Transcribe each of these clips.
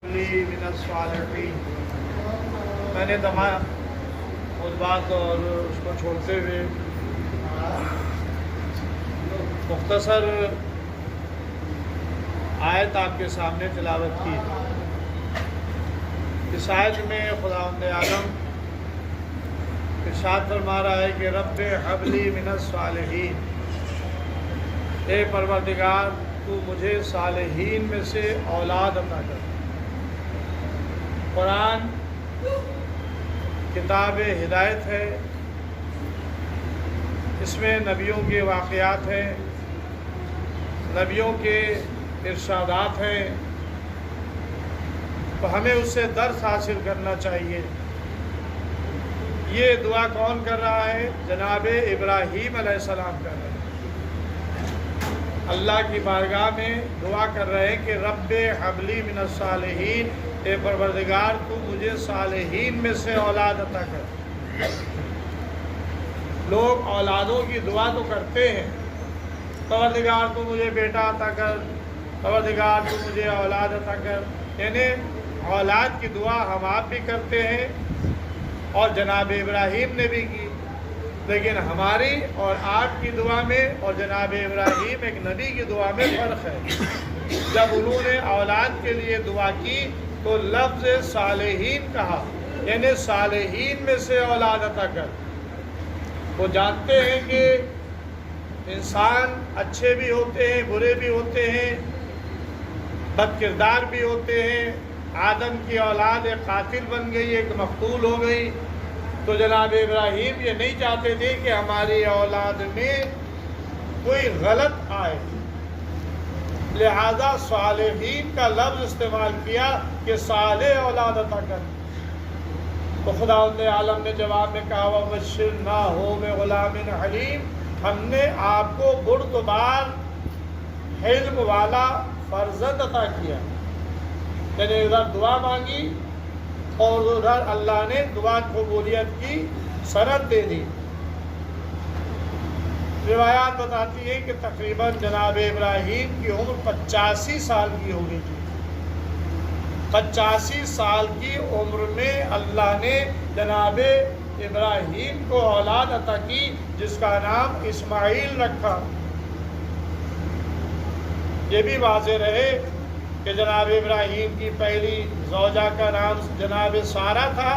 من الصالحین۔ میں نے اس بات اور اس کو چھوڑتے ہوئے مختصر آیت آپ کے سامنے تلاوت کی۔ اس آیت میں خداوند عالم ارشاد فرما رہا ہے کہ رب ہب لی من الصالحین، اے پروردگار تو مجھے صالحین میں سے اولاد عطا کر۔ قرآن کتاب ہدایت ہے، اس میں نبیوں کے واقعات ہیں، نبیوں کے ارشادات ہیں، تو ہمیں اس سے درس حاصل کرنا چاہیے۔ یہ دعا کون کر رہا ہے؟ جناب ابراہیم علیہ السلام کر رہے ہیں، اللہ کی بارگاہ میں دعا کر رہے ہیں کہ رب ہب لی من الصالحین، اے پروردگار تو مجھے صالحین میں سے اولاد عطا کر۔ لوگ اولادوں کی دعا تو کرتے ہیں، پروردگار تو مجھے بیٹا عطا کر، پروردگار تو مجھے اولاد عطا کر، یعنی اولاد کی دعا ہم آپ بھی کرتے ہیں اور جناب ابراہیم نے بھی کی، لیکن ہماری اور آپ کی دعا میں اور جناب ابراہیم ایک نبی کی دعا میں فرق ہے۔ جب انہوں نے اولاد کے لیے دعا کی تو لفظ صالحین کہا، یعنی صالحین میں سے اولاد عطا کر۔ وہ جانتے ہیں کہ انسان اچھے بھی ہوتے ہیں، برے بھی ہوتے ہیں، بد کردار بھی ہوتے ہیں۔ آدم کی اولاد ایک قاتل بن گئی، ایک مقتول ہو گئی، تو جناب ابراہیم یہ نہیں چاہتے تھے کہ ہماری اولاد میں کوئی غلط آئے، لہذا صالحین کا لفظ استعمال کیا کہ صالح اولاد عطا کر۔ تو خداوند عالم نے جواب میں کہا وَبَشِّرْنَاهُ بِغُلَامٍ حَلِيمٍ، ہم نے آپ کو بردبار حلم والا فرزند عطا کیا۔ یعنی ادھر دعا مانگی اور ادھر اللہ نے دعا قبولیت کی سند دے دی۔ روایات بتاتی ہیں کہ تقریباً جناب ابراہیم کی عمر 85 سال کی ہو گئی تھی۔ 85 سال کی عمر میں اللہ نے جناب ابراہیم کو اولاد عطا کی جس کا نام اسماعیل رکھا۔ یہ بھی واضح رہے کہ جناب ابراہیم کی پہلی زوجہ کا نام جناب سارہ تھا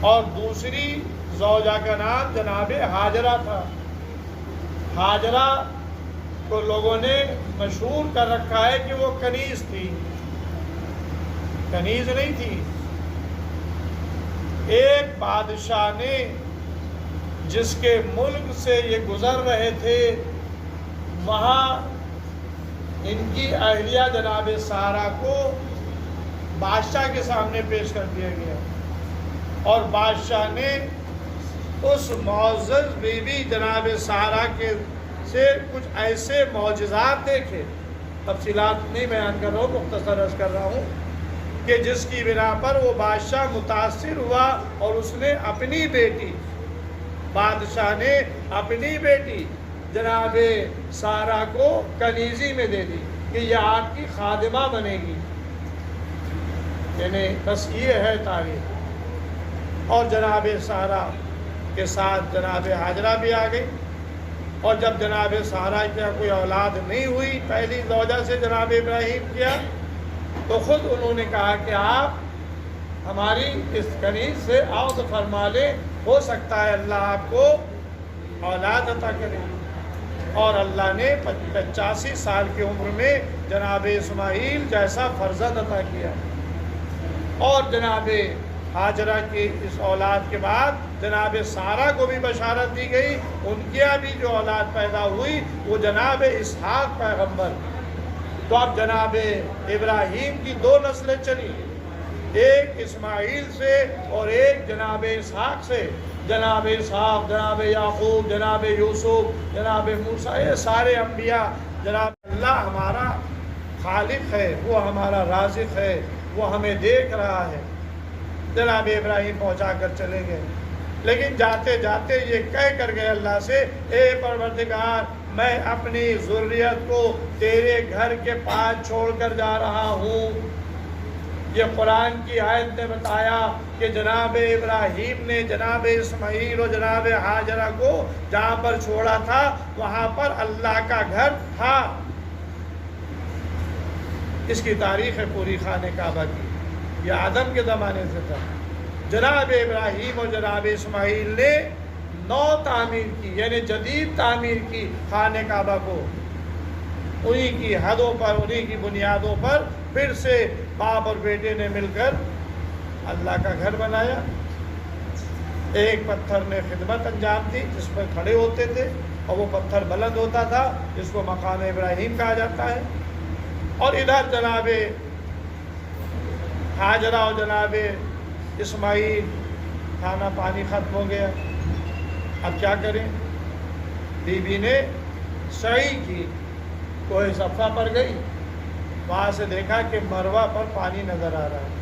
اور دوسری زوجہ کا نام جناب ہاجرہ تھا۔ ہاجرہ کو لوگوں نے مشہور کر رکھا ہے کہ وہ کنیز تھی، کنیز نہیں تھی۔ ایک بادشاہ نے جس کے ملک سے یہ گزر رہے تھے، وہاں ان کی اہلیہ جناب سارہ کو بادشاہ کے سامنے پیش کر دیا گیا اور بادشاہ نے اس معزز بیوی جناب سارہ کے سے کچھ ایسے معجزات دیکھے، تفصیلات نہیں بیان کر رہا ہوں، مختصر عرض کر رہا ہوں، کہ جس کی بنا پر وہ بادشاہ متاثر ہوا اور اس نے اپنی بیٹی، بادشاہ نے اپنی بیٹی جناب سارہ کو کنیزی میں دے دی کہ یہ آپ کی خادمہ بنے گی۔ یعنی بس یہ ہے تاریخ۔ اور جناب سارہ کے ساتھ جناب ہاجرہ بھی آ گئی، اور جب جناب سارہ کیا کوئی اولاد نہیں ہوئی پہلی زوجہ سے جناب ابراہیم کیا، تو خود انہوں نے کہا کہ آپ ہماری اس کنیز سے عوض فرما لیں، ہو سکتا ہے اللہ آپ کو اولاد عطا کرے۔ اور اللہ نے 85 سال کی عمر میں جناب اسماعیل جیسا فرزند عطا کیا۔ اور جناب ہاجرہ کی اس اولاد کے بعد جناب سارہ کو بھی بشارت دی گئی، ان کی بھی جو اولاد پیدا ہوئی وہ جناب اسحاق پیغمبر۔ تو اب جناب ابراہیم کی دو نسلیں چلی، ایک اسماعیل سے اور ایک جناب اسحاق سے۔ جناب اسحاق، جناب یعقوب، جناب یوسف، جناب موسیٰ، یہ سارے انبیاء، جناب اللہ ہمارا خالق ہے، وہ ہمارا رازق ہے، وہ ہمیں دیکھ رہا ہے۔ جناب ابراہیم پہنچا کر چلے گئے، لیکن جاتے جاتے یہ کہہ کر گئے اللہ سے، اے پروردگار میں اپنی ذریت کو تیرے گھر کے پاس چھوڑ کر جا رہا ہوں، یہ قرآن کی آیت نے بتایا کہ جناب ابراہیم نے جناب اسماعیل اور جناب ہاجرہ کو جہاں پر چھوڑا تھا وہاں پر اللہ کا گھر تھا۔ اس کی تاریخ ہے پوری خانہ کعبہ کی، یہ آدم کے زمانے سے تھا۔ جناب ابراہیم اور جناب اسماعیل نے نو تعمیر کی، یعنی جدید تعمیر کی خانہ کعبہ کو، انہی کی حدوں پر، انہی کی بنیادوں پر پھر سے باپ اور بیٹے نے مل کر اللہ کا گھر بنایا۔ ایک پتھر نے خدمت انجام دی جس پر کھڑے ہوتے تھے، اور وہ پتھر بلند ہوتا تھا جس کو مقام ابراہیم کہا جاتا ہے۔ اور ادھر جناب ہاجرہ اور جناب اسماعیل، کھانا پانی ختم ہو گیا، اب کیا کریں؟ بی نے سعی کی، کوہ صفا پر گئی، وہاں سے دیکھا کہ مروہ پر پانی نظر آ رہا ہے،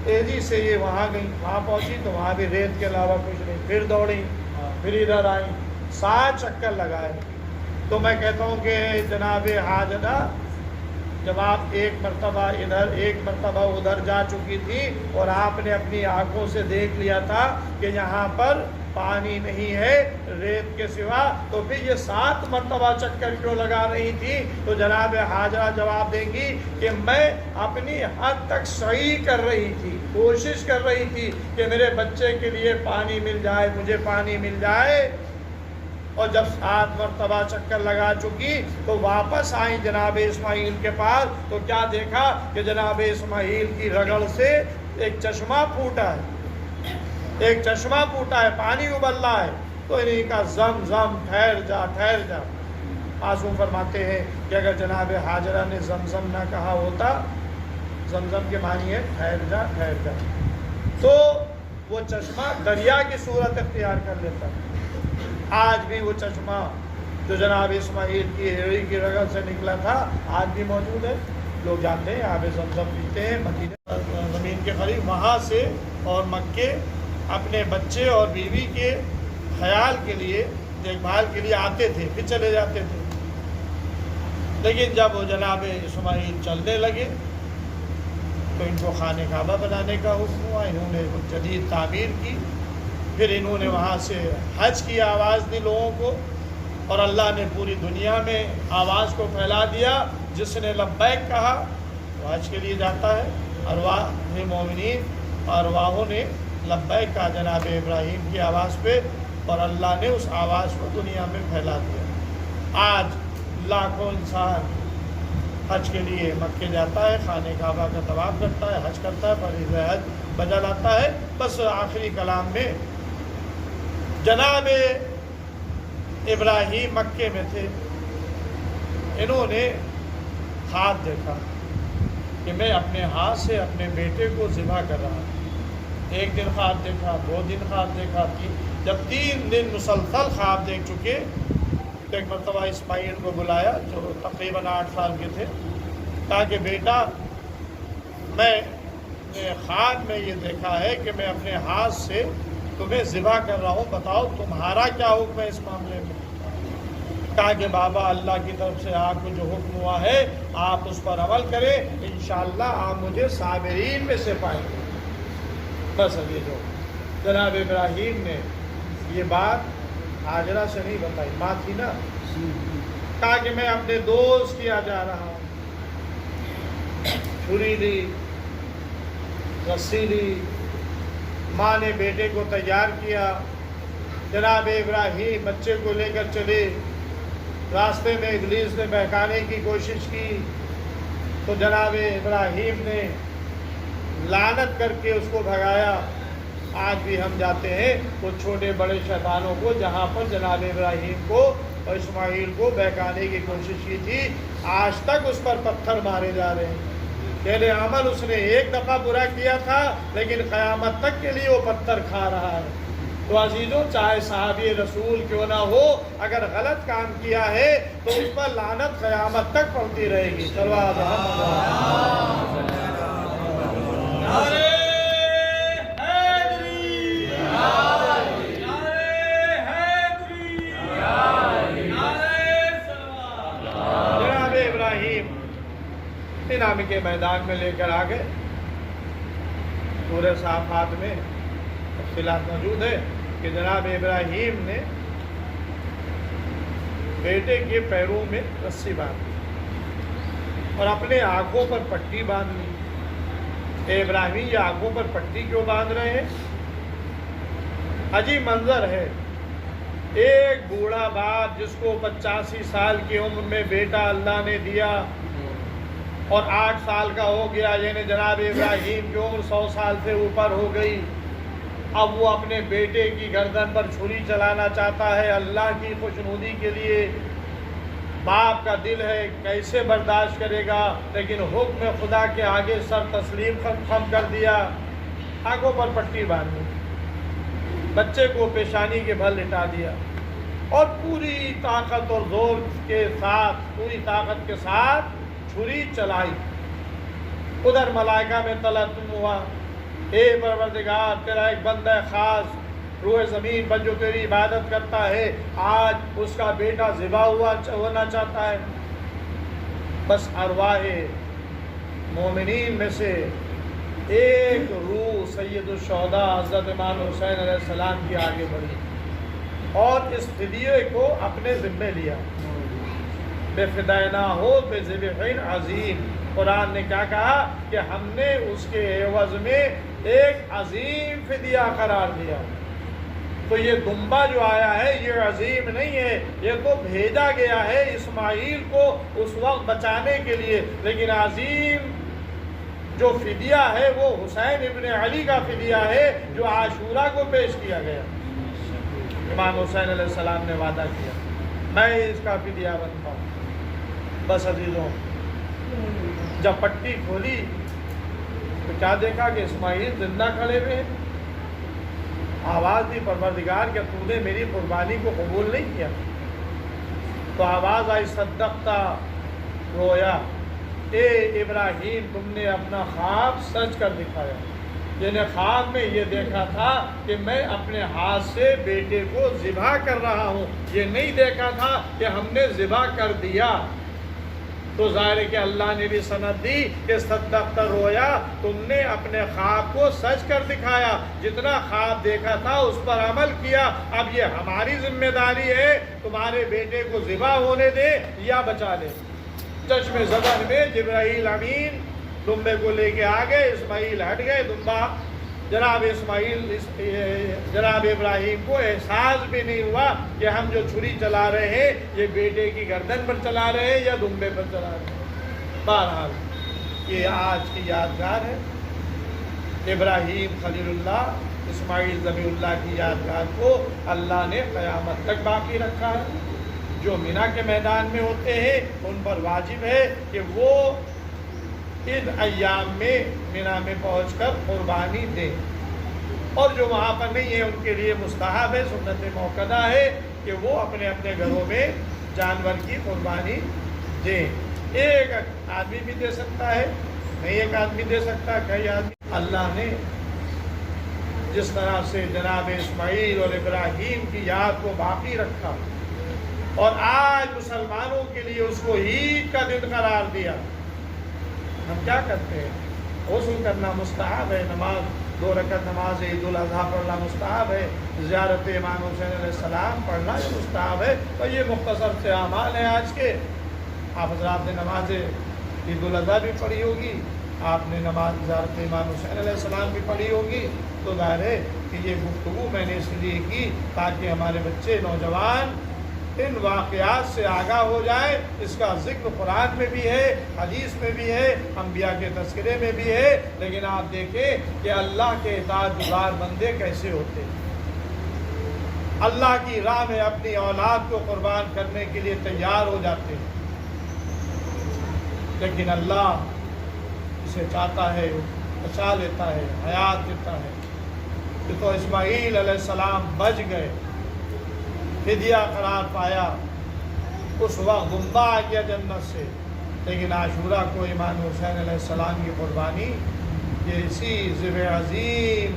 تیزی سے یہ وہاں گئی، وہاں پہنچی تو وہاں بھی ریت کے علاوہ کچھ نہیں، پھر دوڑی، پھر ادھر آئی، 7 چکر لگائے۔ تو میں کہتا ہوں کہ جناب ہاجرہ جب آپ ایک مرتبہ ادھر ایک مرتبہ ادھر جا چکی تھی اور آپ نے اپنی آنکھوں سے دیکھ لیا تھا کہ یہاں پر پانی نہیں ہے ریت کے سوا، تو پھر یہ 7 مرتبہ چکر کیوں لگا رہی تھی؟ تو جناب ہاجرہ جواب دیں گی کہ میں اپنی حد تک سعی کر رہی تھی، کوشش کر رہی تھی کہ میرے بچے کے لیے پانی مل جائے، مجھے پانی مل جائے۔ اور جب 7 مرتبہ چکر لگا چکی تو واپس آئیں جناب اسماعیل کے پاس، تو کیا دیکھا کہ جناب اسماعیل کی رگڑ سے ایک چشمہ پھوٹا ہے، ایک چشمہ پھوٹا ہے، پانی ابل رہا ہے۔ تو انہیں کا زم زم ٹھہر جا ٹھہر جا۔ معصوم فرماتے ہیں کہ اگر جناب ہاجرہ نے زمزم نہ کہا ہوتا، زمزم کے معنی ہے ٹھہر جا ٹھہر جا، تو وہ چشمہ دریا کی صورت اختیار کر لیتا۔ آج بھی وہ چشمہ جو جناب اسماعیل کی ایڑی کی رگڑ سے نکلا تھا آج بھی موجود ہے، لوگ جانتے ہیں، آب زمزم پیتے ہیں مدینہ زمین کے قریب، وہاں سے اور مکے اپنے بچے اور بیوی کے خیال کے لیے، دیکھ بھال کے لیے آتے تھے، پھر چلے جاتے تھے۔ لیکن جب وہ جناب اسماعیل چلنے لگے تو ان کو خانہ کعبہ بنانے کا حکم ہوا، انہوں نے جدید تعمیر کی، پھر انہوں نے وہاں سے حج کی آواز دی لوگوں کو، اور اللہ نے پوری دنیا میں آواز کو پھیلا دیا۔ جس نے لبیک کہا وہ حج کے لیے جاتا ہے، ارواح مومنین ارواحوں نے لبیک کہا جناب ابراہیم کی آواز پہ، اور اللہ نے اس آواز کو دنیا میں پھیلا دیا۔ آج لاکھوں انسان حج کے لیے مکے جاتا ہے، خانہ کعبہ کا طواف کرتا ہے، حج کرتا ہے، فریضہ حج بجا لاتا ہے۔ بس آخری کلام میں جناب ابراہیم مکے میں تھے، انہوں نے خواب دیکھا کہ میں اپنے ہاتھ سے اپنے بیٹے کو ذبح کر رہا ہوں۔ ایک دن خواب دیکھا، 2 دن خواب دیکھا، جب 3 دن مسلسل خواب دیکھ چکے تو ایک مرتبہ اسماعیل کو بلایا جو تقریباً 8 سال کے تھے، کہا کہ بیٹا میں نے خواب میں یہ دیکھا ہے کہ میں اپنے ہاتھ سے تمہیں ذبح کر رہا ہوں، بتاؤ تمہارا کیا حکم ہے اس معاملے میں؟ کہا کہ بابا اللہ کی طرف سے آپ کو جو حکم ہوا ہے آپ اس پر عمل کریں، انشاءاللہ آپ مجھے صابرین میں سے پائیں گے۔ بس اب یہ جو جناب ابراہیم نے یہ بات ہاجرہ سے نہیں بتائی، ماں تھی نا، کہا کہ میں اپنے دوست کیا جا رہا ہوں، چھری لی، رسی لی، ماں نے بیٹے کو تیار کیا، جناب ابراہیم بچے کو لے کر چلے، راستے میں ابلیس نے بہکانے کی کوشش کی تو جناب ابراہیم نے لعنت کر کے اس کو بھگایا۔ آج بھی ہم جاتے ہیں وہ چھوٹے بڑے شیطانوں کو، جہاں پر جناب ابراہیم کو اور اسماعیل کو بہکانے کی کوشش کی تھی، آج تک اس پر پتھر مارے جا رہے ہیں۔ پہلے عمل اس نے ایک دفعہ برا کیا تھا لیکن قیامت تک کے لیے وہ پتھر کھا رہا ہے۔ تو عزیزوں، چاہے صحابی رسول کیوں نہ ہو، اگر غلط کام کیا ہے تو اس پر لعنت قیامت تک پڑتی رہے گی۔ چلو جناب ابراہیم انعام کے میدان میں لے کر آ گئے، سورہ صافات میں تفصیلات موجود ہے کہ جناب ابراہیم نے بیٹے کے پیروں میں رسی باندھ دی اور اپنے آنکھوں پر پٹی باندھ لی۔ اے ابراہیم، یہ آنکھوں پر پٹی کیوں باندھ رہے ہیں؟ عجیب منظر ہے، ایک بوڑھا باپ جس کو 85 سال کی عمر میں بیٹا اللہ نے دیا اور 8 سال کا ہو گیا، یعنی جناب ابراہیم کی عمر 100 سال سے اوپر ہو گئی، اب وہ اپنے بیٹے کی گردن پر چھری چلانا چاہتا ہے اللہ کی خوشنودی کے لیے۔ باپ کا دل ہے، کیسے برداشت کرے گا، لیکن حکم خدا کے آگے سر تسلیم خم کر دیا، آنکھوں پر پٹی باندھ دی، بچے کو پیشانی کے بھل لٹا دیا اور پوری طاقت اور زور کے ساتھ، پوری طاقت کے ساتھ چھری چلائی۔ ادھر ملائکہ میں تلتم ہوا، اے پروردگار، تیرا ایک بندہ خاص روح زمین پر جو تیری عبادت کرتا ہے، آج اس کا بیٹا ذبح ہونا چاہتا ہے۔ بس ارواح مومنین میں سے ایک روح سید الشہداء حضرت امام حسین علیہ السلام کی آگے بڑھی اور اس فدیے کو اپنے ذمہ لیا۔ بے فدائنا ہو بے ذبح عظیم، قرآن نے کیا کہا کہ ہم نے اس کے عوض میں ایک عظیم فدیہ قرار دیا۔ تو یہ دمبا جو آیا ہے یہ عظیم نہیں ہے، یہ تو بھیجا گیا ہے اسماعیل کو اس وقت بچانے کے لیے، لیکن عظیم جو فدیہ ہے وہ حسین ابن علی کا فدیہ ہے جو عاشورہ کو پیش کیا گیا۔ امام حسین علیہ السلام نے وعدہ کیا میں اس کا فدیہ بنتا ہوں۔ بس عزیزوں، جب پٹی کھولی تو کیا دیکھا کہ اسماعیل زندہ کھڑے ہوئے ہیں۔ آواز دی پروردگار کہ تو نے میری قربانی کو قبول نہیں کیا؟ تو آواز آئی صدقتا رویا، اے ابراہیم تم نے اپنا خواب سچ کر دکھایا۔ یعنی خواب میں یہ دیکھا تھا کہ میں اپنے ہاتھ سے بیٹے کو ذبح کر رہا ہوں، یہ نہیں دیکھا تھا کہ ہم نے ذبح کر دیا۔ تو ظاہر ہے کہ اللہ نے بھی سند دی کہ صدقت رویا، تم نے اپنے خواب کو سچ کر دکھایا، جتنا خواب دیکھا تھا اس پر عمل کیا۔ اب یہ ہماری ذمہ داری ہے تمہارے بیٹے کو ذبح ہونے دے یا بچا لے۔ چشم زدن میں جبرائیل امین دمبے کو لے کے آ گئے، اسماعیل ہٹ گئے، دمبا جناب ابراہیم کو احساس بھی نہیں ہوا کہ ہم جو چھری چلا رہے ہیں یہ بیٹے کی گردن پر چلا رہے ہیں یا دمبے پر چلا رہے ہیں۔ بہرحال یہ آج کی یادگار ہے، ابراہیم خلیل اللہ، اسماعیل ذبیح اللہ کی یادگار کو اللہ نے قیامت تک باقی رکھا ہے۔ جو مینا کے میدان میں ہوتے ہیں ان پر واجب ہے کہ وہ ان ایام میں مینا میں پہنچ کر قربانی دیں، اور جو وہاں پر نہیں ہے ان کے لیے مستحب ہے، سنت موقدہ ہے کہ وہ اپنے اپنے گھروں میں جانور کی قربانی دیں۔ ایک آدمی بھی دے سکتا ہے، نہیں ایک آدمی دے سکتا، کئی آدمی۔ اللہ نے جس طرح سے جناب اسماعیل اور ابراہیم کی یاد کو باقی رکھا اور آج مسلمانوں کے لیے اس کو عید کا دن قرار دیا، ہم کیا کرتے ہیں؟ غسل کرنا مستحب ہے، نماز 2 رکعت نماز عید الاضحیٰ پڑھنا مستحب ہے، زیارت امام حسین علیہ السلام پڑھنا مستحب ہے۔ تو یہ مختصر سے اعمال ہیں آج کے۔ آپ حضرات نے نماز عید الاضحیٰ بھی پڑھی ہوگی، آپ نے نماز زیارت امام حسین علیہ السلام بھی پڑھی ہوگی، تو ظاہر ہے کہ یہ گفتگو میں نے اس لیے کی تاکہ ہمارے بچے نوجوان ان واقعات سے آگاہ ہو جائے۔ اس کا ذکر قرآن میں بھی ہے، حدیث میں بھی ہے، انبیاء کے تذکرے میں بھی ہے، لیکن آپ دیکھیں کہ اللہ کے اطاعت گزار بندے کیسے ہوتے ہیں، اللہ کی راہ میں اپنی اولاد کو قربان کرنے کے لیے تیار ہو جاتے ہیں، لیکن اللہ اسے چاہتا ہے بچا لیتا ہے، حیات دیتا ہے۔ تو اسماعیل علیہ السلام بچ گئے، فدیہ قرار پایا، اس وقت دمبا آ گیا جنت سے، لیکن عاشورہ کو امام حسین علیہ السلام کی قربانی یہ اسی ذبح عظیم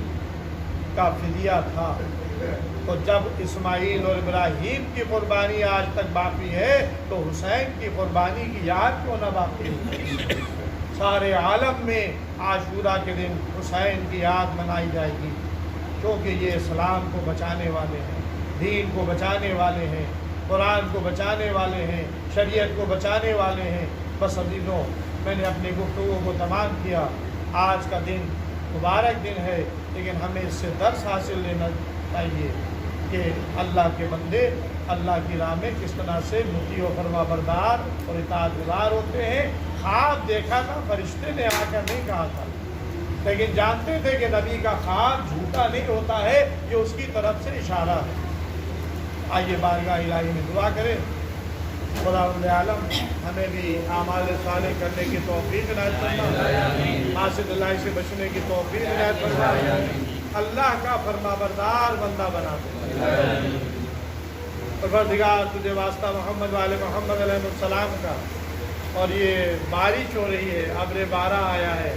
کا فدیہ تھا۔ تو جب اسماعیل اور ابراہیم کی قربانی آج تک باقی ہے تو حسین کی قربانی کی یاد کیوں نہ باقی ہے؟ سارے عالم میں عاشورہ کے دن حسین کی یاد منائی جائے گی، کیونکہ یہ اسلام کو بچانے والے ہیں، دین کو بچانے والے ہیں، قرآن کو بچانے والے ہیں، شریعت کو بچانے والے ہیں۔ بس عزیزوں، میں نے اپنی گفتگو کو تمام کیا۔ آج کا دن مبارک دن ہے، لیکن ہمیں اس سے درس حاصل لینا چاہیے کہ اللہ کے بندے اللہ کی راہ میں کس طرح سے مطیع و فرما بردار اور اطاعت گزار ہوتے ہیں۔ خواب دیکھا تھا، فرشتے نے آ کر نہیں کہا تھا، لیکن جانتے تھے کہ نبی کا خواب جھوٹا نہیں ہوتا ہے، یہ اس کی طرف سے اشارہ ہے۔ آئیے بارگاہ الہی میں دعا کریں، خداوند عالم ہمیں بھی اعمال صالح کرنے کی توفیق عنایت فرمائے، معاصی اللہ سے بچنے کی توفیق عنایت فرمائے، اللہ کا فرما بردار بندہ بنا دے۔ پروردگار تجھے واسطہ محمد والے محمد علیہ السلام کا، اور یہ بارش ہو رہی ہے، ابر بارہ آیا ہے،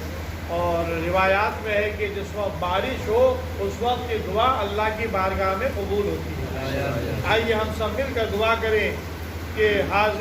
اور روایات میں ہے کہ جس وقت بارش ہو اس وقت کی دعا اللہ کی بارگاہ میں قبول ہوتی ہے۔ آئیے ہم سب مل کر دعا کریں کہ حاضر